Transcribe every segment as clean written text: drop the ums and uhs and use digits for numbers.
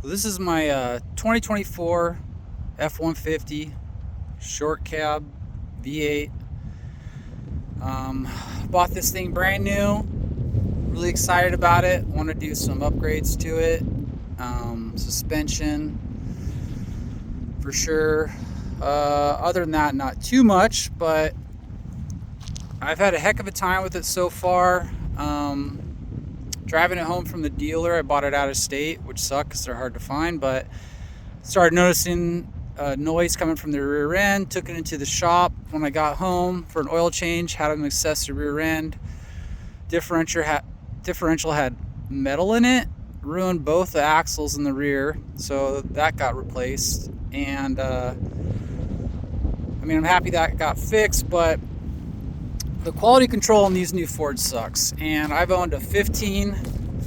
Well, this is my 2024 F-150 short cab V8. Bought this thing brand new. Really excited about it. Want to do some upgrades to it. Suspension for sure. Other than that, not too much, but I've had a heck of a time with it so far. Driving it home from the dealer, I bought it out of state, which sucked because they're hard to find, but started noticing noise coming from the rear end. Took it into the shop when I got home for an oil change, had them assess the rear end. Differential had metal in it, ruined both the axles in the rear, so that got replaced. And I'm happy that got fixed, but the quality control on these new Fords sucks. And I've owned a 15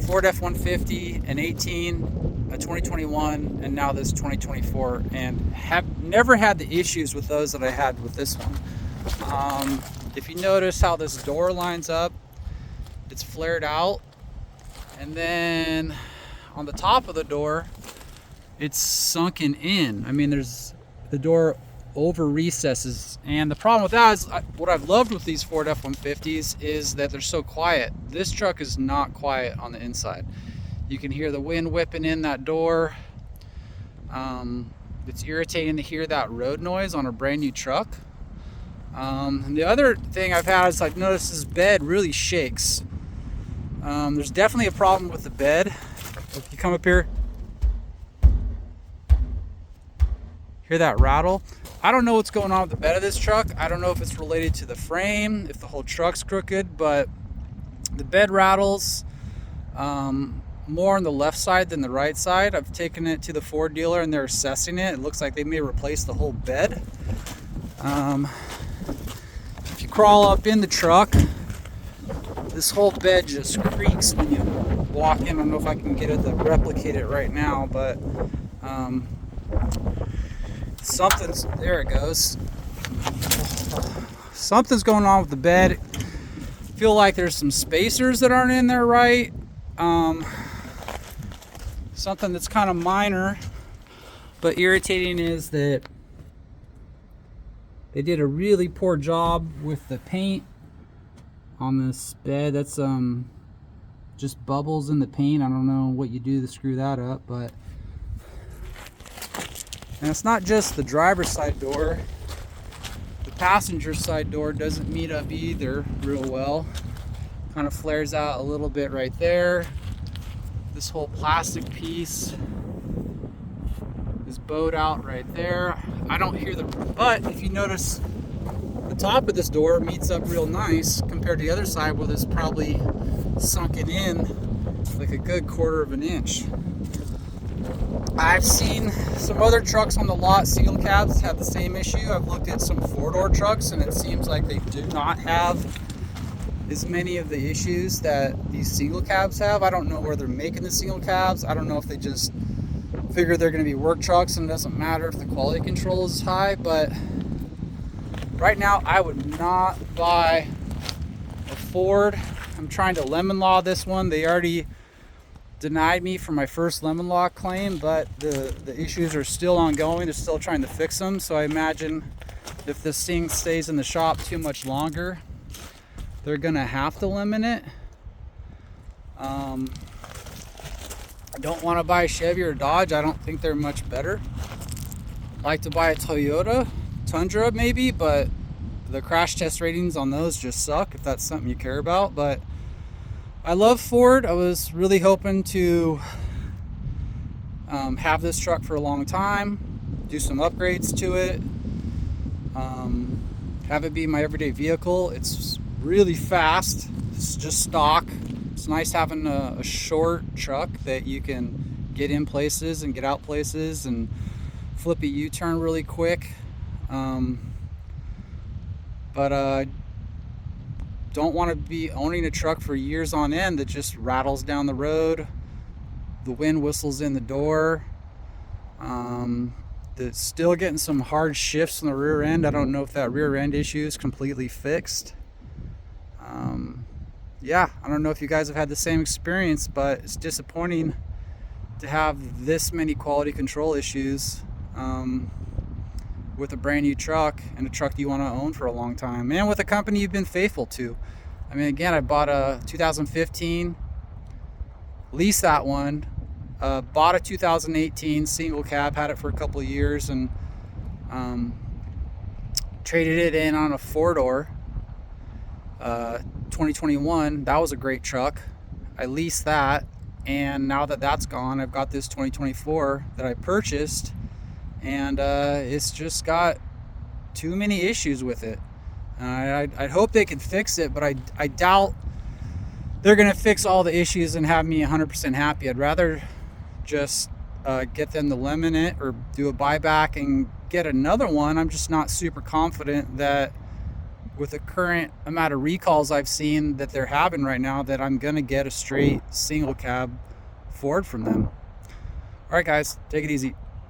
Ford F150, an 18, a 2021, and now this 2024, and have never had the issues with those that I had with this one. If you notice how this door lines up, it's flared out, and then on the top of the door, it's sunken in. There's the door over recesses, and the problem with that is what I've loved with these Ford F-150s is that they're so quiet. This truck is not quiet on the inside. You can hear the wind whipping in that door. It's irritating to hear that road noise on a brand new truck. And the other thing I've had is I've noticed this bed really shakes. There's definitely a problem with the bed. If you come up here, hear that rattle? I don't know what's going on with the bed of this truck. I don't know if it's related to the frame, if the whole truck's crooked, but the bed rattles more on the left side than the right side. I've taken it to the Ford dealer and they're assessing it. It looks like they may replace the whole bed. If you crawl up in the truck, this whole bed just creaks when you walk in. I don't know if I can get it to replicate it right now, but there it goes. Something's going on with the bed. I feel like there's some spacers that aren't in there right. Something that's kind of minor but irritating is that they did a really poor job with the paint on this bed. That's just bubbles in the paint. I don't know what you do to screw that up, but and it's not just the driver's side door. The passenger side door doesn't meet up either real well. Kind of flares out a little bit right there. This whole plastic piece is bowed out right there. I don't hear but if you notice, the top of this door meets up real nice compared to the other side where it's probably sunken in like a good quarter of an inch. I've seen some other trucks on the lot, single cabs, have the same issue. I've looked at some four-door trucks and it seems like they do not have as many of the issues that these single cabs have. I don't know where they're making the single cabs. I don't know if they just figure they're going to be work trucks and it doesn't matter if the quality control is high, but right now I would not buy a Ford. I'm trying to lemon law this one. They already denied me for my first lemon law claim, but the issues are still ongoing. They're still trying to fix them, so I imagine if this thing stays in the shop too much longer, they're gonna have to lemon it. I don't want to buy a Chevy or Dodge. I don't think they're much better. I'd like to buy a Toyota Tundra maybe, but the crash test ratings on those just suck if that's something you care about. But I love Ford. I was really hoping to have this truck for a long time, do some upgrades to it, have it be my everyday vehicle. It's really fast. It's just stock. It's nice having a short truck that you can get in places and get out places and flip a U-turn really quick. But don't want to be owning a truck for years on end that just rattles down the road. The wind whistles in the door. That's still getting some hard shifts on the rear end. I don't know if that rear end issue is completely fixed. Yeah, I don't know if you guys have had the same experience, but it's disappointing to have this many quality control issues with a brand new truck, and a truck you want to own for a long time, and with a company you've been faithful to. I mean, again, I bought a 2015, leased that one, bought a 2018 single cab, had it for a couple of years, and traded it in on a four-door 2021. That was a great truck. I leased that, and now that that's gone, I've got this 2024 that I purchased, and it's just got too many issues with it. I hope they can fix it, but I doubt they're gonna fix all the issues and have me 100% happy. I'd rather just get them to lemon it or do a buyback and get another one. I'm just not super confident that with the current amount of recalls I've seen that they're having right now, that I'm gonna get a straight single cab Ford from them. All right, guys, take it easy.